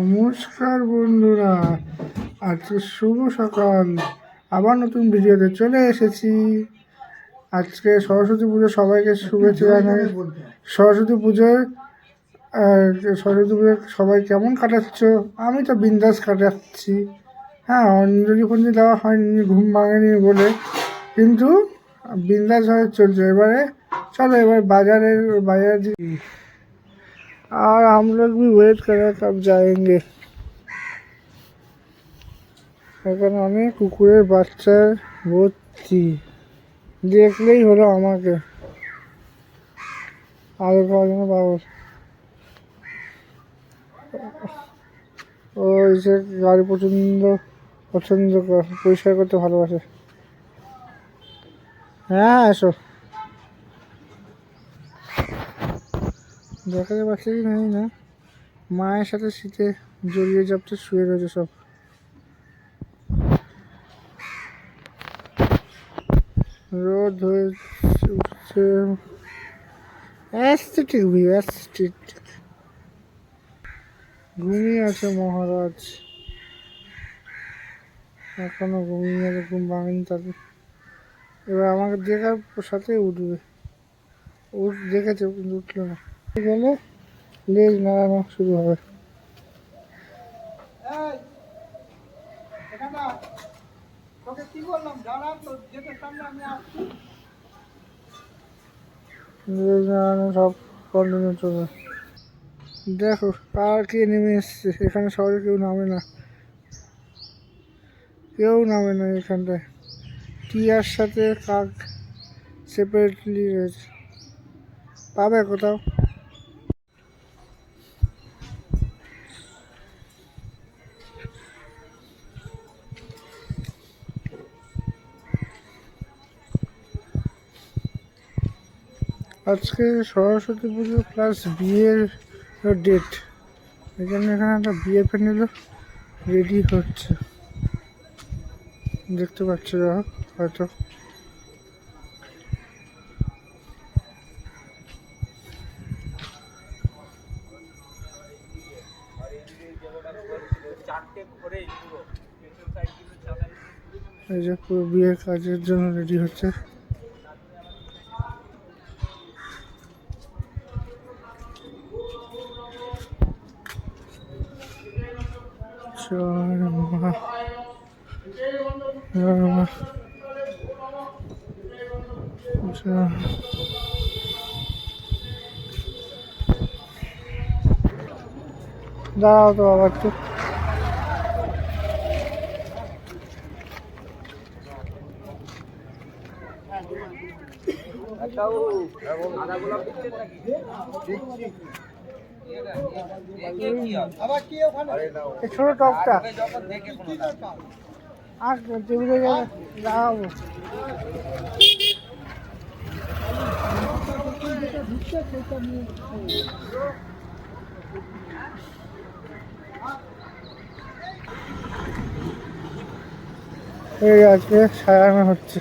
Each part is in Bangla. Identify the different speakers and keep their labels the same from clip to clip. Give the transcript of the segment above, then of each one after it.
Speaker 1: নমস্কার বন্ধুরা, আজকে শুভ সকাল। আবার নতুন ভিডিওতে চলে এসেছি। আজকে সরস্বতী পুজো, সবাইকে শুভেচ্ছা জানাই। সরস্বতী পুজোয় সবাই কেমন কাটাচ্ছ? আমি তো বিন্দাস কাটাচ্ছি। হ্যাঁ, অঞ্জলি ফঞ্জলি দেওয়া হয়নি, ঘুম ভাঙেনি বলে, কিন্তু বিন্দাসভাবে চলছে। চলো এবার बाजार और हम लोग भी वेट कर रहे हैं कब जाएंगे। এখানে অনেক কুকুরের বাচ্চার ভর্তি, দেখলেই হলো আমাকে আলো খাওয়ার জন্য পাগল। ও এসে গাড়ি পছন্দ পরিষ্কার করতে ভালোবাসে। হ্যাঁ এসো, দেখা যাচ্ছে কি নাই না, মায়ের সাথে শীতে জড়িয়ে যাচ্ছে, শুয়ে রয়েছে সব। রোদ হয়ে উঠছে, অ্যাস্থেটিক ভিউ, অ্যাস্থেটিক। ঘুমিয়ে আছে মহারাজ, এখনো ঘুমিয়ে আছে, ঘুম ভাঙেনি তাকে। এবার আমাকে দেখার সাথে উঠবে, দেখেছে কিন্তু উঠলো না। গেলে লেজ নাড়ানো শুরু হবে। লেজ নাড়ানো সব কন্টিনিউ চলবে। দেখো আর কে নেমে এসছে। এখানে শহরে কেউ নামে না, এখানটায়। টিয়ার সাথে কাক সেপারেটলি রয়েছে, পাবে কোথাও। আজকে সরস্বতী পুজো প্লাস বিয়ের ডেট। এখানে একটা বিয়ের প্যান্ডেল রেডি হচ্ছে, দেখতে পাচ্ছ হয়তো। এই যে পুরো বিয়ের কাজের জন্য রেডি হচ্ছে। দাঁড়াও তো আবার তো। ছোট টপটা আর টেবিলে দাঁড়াবো। এই আজকে সাজানো হচ্ছে,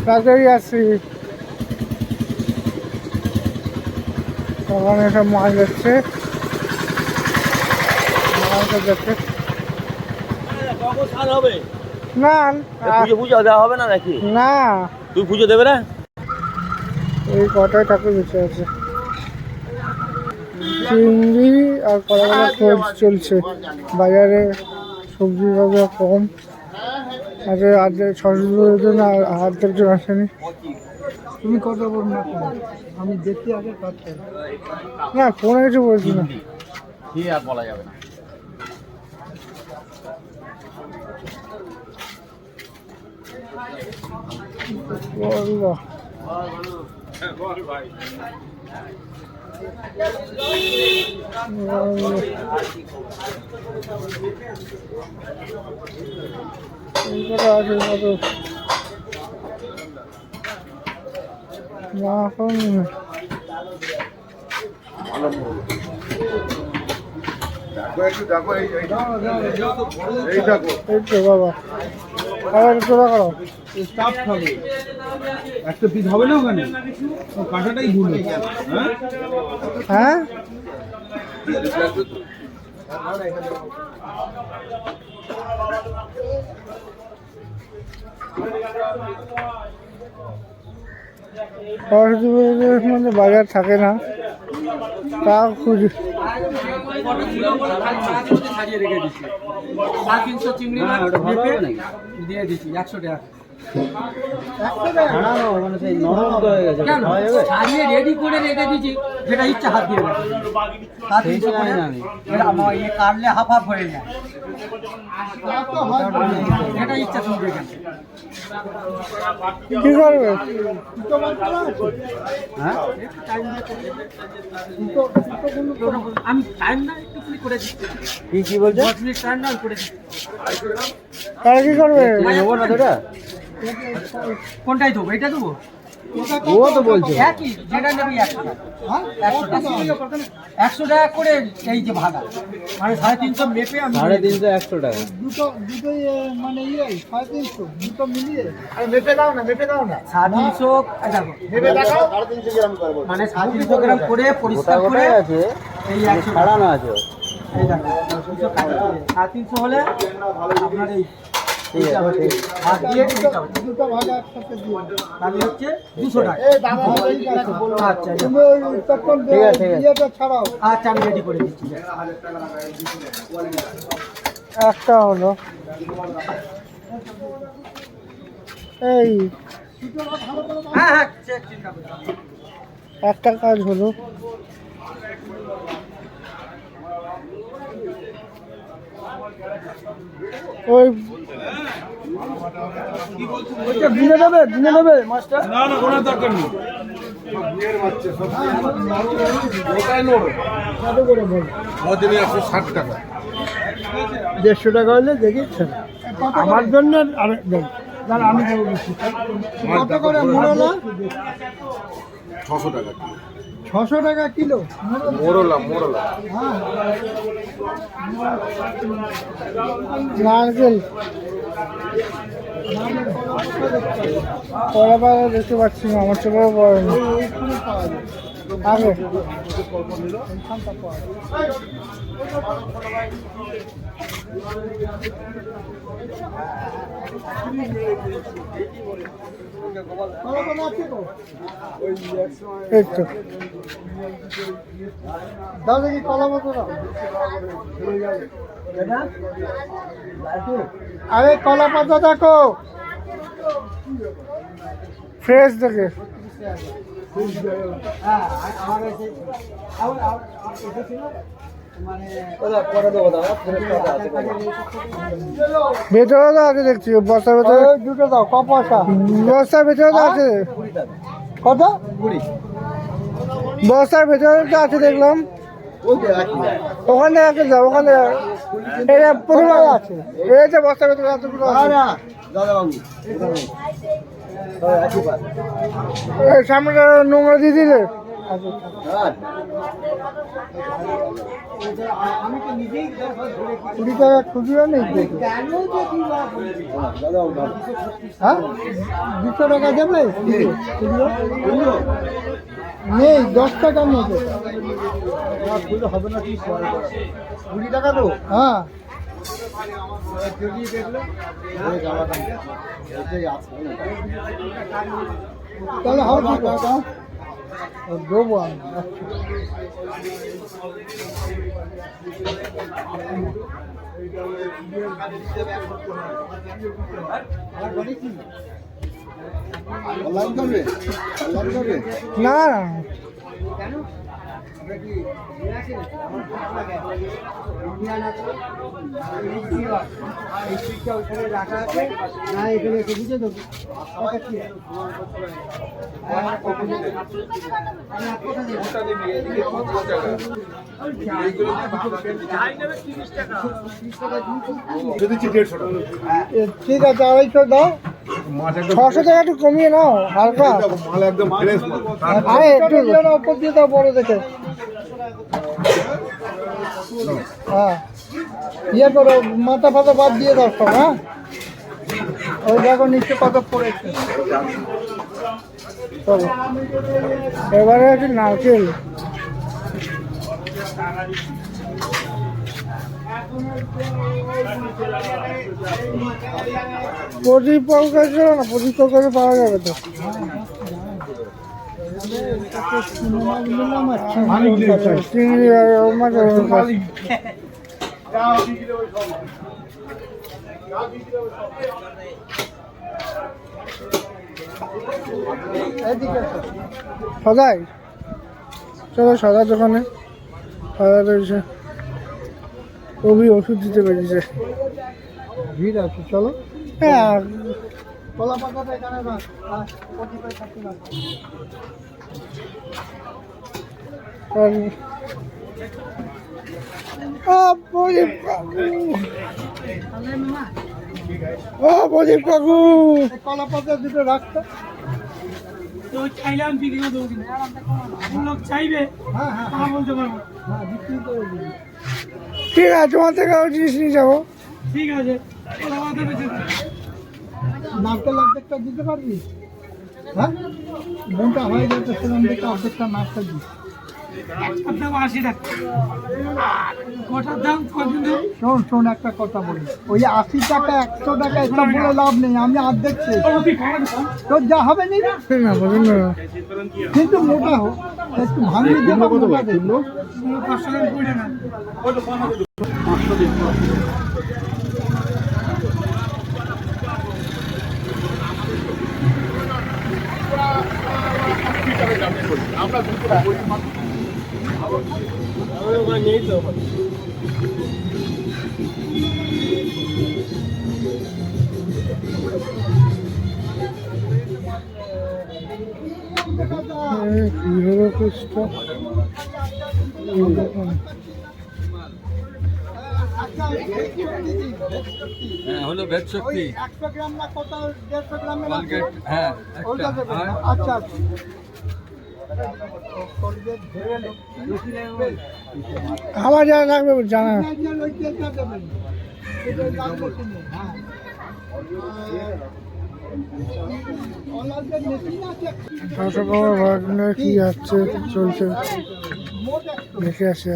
Speaker 1: তাড়াতাড়ি আসছি। ওখানে সব মাছ যাচ্ছে, না পুজো দেওয়া হবে না নাকি? না, তুই পুজো দেবে না? এই কটায় ঠাকুর বেঁচে আছে। চিংড়ি আর কলাগুলো খোঁজ চলছে বাজারে, সবজি বাজার কম আছে। সরস্বতীর জন্য আর্ধেক জন আসেনি। তুমি কথা বল না, আমি দেখি আগে কাটতে না, ফোনে কিছু বলছি না, আর বলা যাবে না। এই তো বাবা আবার তোরা করো
Speaker 2: স্টাফ খাবে একটা পিস হবে না ওখানে কাঁটাটাই ভুল
Speaker 1: হ্যাঁ সরস্বতী পুজোর মধ্যে বাজার থাকে না তা খুঁজি
Speaker 3: দিয়ে দিচ্ছি 100 টাকা সারিয়ে রেডি করে রেখে দিচ্ছি যেটা ইচ্ছা হাত দিয়ে কাটলে হাফ হাফ হয়ে যায় যেটা ইচ্ছা তুমি দেখেন
Speaker 1: কি করবে
Speaker 3: আমি টাইম না একটু করে দিচ্ছি
Speaker 1: কি বলছো
Speaker 3: 10 মিনিট টাইম না করে দিচ্ছি
Speaker 1: তারা কি করবে
Speaker 3: কোনটাই দেবো এটা দেবো
Speaker 2: ও তো বলছে
Speaker 3: একই যেটা নেবি 100 টাকা 100 টাকা করে এই যে ভাগা মানে 350 মেপে আমি
Speaker 2: 350 100 টাকা
Speaker 1: দুটোই মানে 350 দুটো মিলিয়ে আরে মেপে দাও না
Speaker 3: 350 দেখো
Speaker 1: মেপে দেখাও
Speaker 3: মানে 350 গ্রাম করে পরিষ্কার করে
Speaker 2: আছে
Speaker 3: এই 100
Speaker 2: ছাড়ানো আছে
Speaker 3: এই দেখো 350 হলে আপনার এই হাত দিয়ে
Speaker 1: দুটো ভাগা একসাথে দিয়ে
Speaker 3: তাহলে হচ্ছে 200 টাকা
Speaker 1: এই দাম
Speaker 3: আচ্ছা
Speaker 1: তুমি তখন ইয়েটা ছাড়াও
Speaker 3: আচ্ছা আমি রেডি করে দিচ্ছি
Speaker 1: একটা হলো এই
Speaker 3: হ্যাঁ হ্যাঁ চেক চিন্তা করো
Speaker 1: একটা কাজ হলো ওই দিনে দেবে মাছটা
Speaker 2: না না কোনো দরকার নেই
Speaker 1: কত করে বল
Speaker 2: মদিনে 160 টাকা
Speaker 1: 150 টাকা হলে দেখি আমার জন্য আর দেন দাঁড়া আমি দেবো বেশি কত করে মোড়লা
Speaker 2: 600 টাকা
Speaker 1: 600 টাকা কিলো
Speaker 2: মোরলা
Speaker 1: হ্যাঁ নারকেল কলা পাতা দেখতে পাচ্ছি না আমার চোখে পড়েনি আগে এই তো দাও দেখি কলা পাতা দাও আরে কলা পাতা দেখো ফ্রেশ দেখে ভেতরে তো আছে দেখছি বস্তার ভেতরে দুটো দাও ক পয়সা বস্তার ভেতরে তো আছে কত বস্তার ভেতরে তো আছে দেখলাম ওখানে আছে যাও ওখানে এটা পুরো আছে এই যে বস্তার ভেতরে এতগুলো আছে সামনে নোংরা দিয়ে দিলে কুড়ি টাকা খুচরো নেই হ্যাঁ 200 টাকা দেবে নেই 10 টাকা মতো হবে না 20 টাকা তো হ্যাঁ তাহলে হবে দেবো আমি না রাখা আছে না এখানে এসে বুঝে দেবো ঠিক আছে 250 দাও 600 টাকা একটু কমিয়ে নাও হালকা
Speaker 2: মাল একদম ফ্রেশ
Speaker 1: আরে একটু উপর দিয়ে দাও বড় দেখে হ্যাঁ ইয়ে করো, মাথা ফাতা বাদ দিয়ে দাও সব। হ্যাঁ ওই দেখো নিচে কত পড়েছে। চলো এবারে আছে নারকেল। প্রদীপ পাউকা ছিল না, প্রদীপ পাউকা পাওয়া যাবে তো। চিংড়ি আর মাছ সদাই, চলো সদার দোকানে। সদা রয়েছে, কবি ওষুধ দিতে পেরেছে, ভিড় আছে। চলো হ্যাঁ কলা পাতাটা এখানে রাখ, প্রদীপের কাছে রাখ। প্রদীপ কাকু, ও প্রদীপ কাকু, কলা পাতা দুটো রাখতো।
Speaker 3: চাইলাম বিক্রি করে দেবো, লোক চাইবে বলতে পারবো।
Speaker 1: ঠিক আছে, তোমার থেকে জিনিস নিয়ে যাবো।
Speaker 3: ঠিক আছে,
Speaker 1: নারকেল অর্ধেকটা দিতে পারবি? হ্যাঁ বোনটা হয়ে যাচ্ছে, সেখান থেকে অর্ধেকটা নারকেল দিই।
Speaker 3: একটার দাম 80 টাকা, গোটার দাম কত?
Speaker 1: শোন শোন, একটা কথা বলি, ওই 80 টাকা 100 টাকা এসব বলে লাভ নেই। আমি অর্ধেক তোর যা হবে নি না, কিন্তু মোটা হোক, একটু ভাঙি দেবো। কত ভাই?
Speaker 3: 500 টাকা পড়ে না।
Speaker 2: হলো ভেদ শক্তি
Speaker 1: 100 গ্রাম না কত, 150 গ্রামের
Speaker 2: হ্যাঁ
Speaker 1: আচ্ছা আমার জানা লাগবে, জানা কি যাচ্ছে চলছে, দেখে আসে।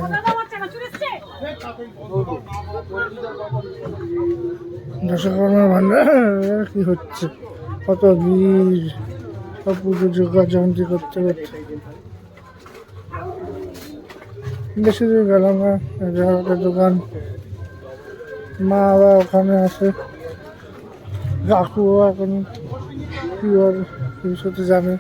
Speaker 1: দশকর্মার ভান্ডার কি হচ্ছে, কত ভিড়, সব পুজো জোগাড় যন্ত্রী করতে করতে বেশি দূর গেলাম না। একটা দোকান, মা আবার ওখানে আছে, কাকু এখন কি আর সাথে জানে।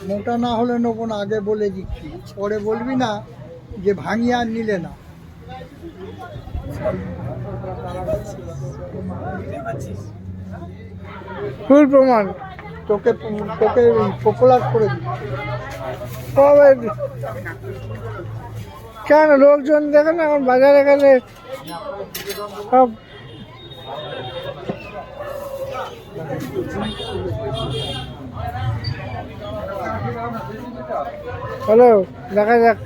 Speaker 1: মোটা না হলে নেবো না, আগে বলে দিচ্ছি, পরে বলবি না যে ভাঙিয়ে আর নিলে না। ফুল প্রমাণ তোকে তোকে পপুলার করে দিই। কেন লোকজন দেখে না, এখন বাজারে গেলে সব হ্যালো, দেখা যাক।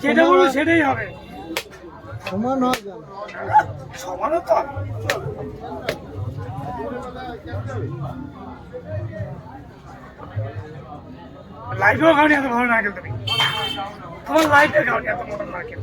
Speaker 3: যেটা বলবো সেটাই হবে,
Speaker 1: সমান হয়ে যাবে,
Speaker 3: সমানও তো। লাইফেও খাওনি এত ভালো নারকেল, তুমি তোমার লাইফে খাওনি এত মোটা নারকেল।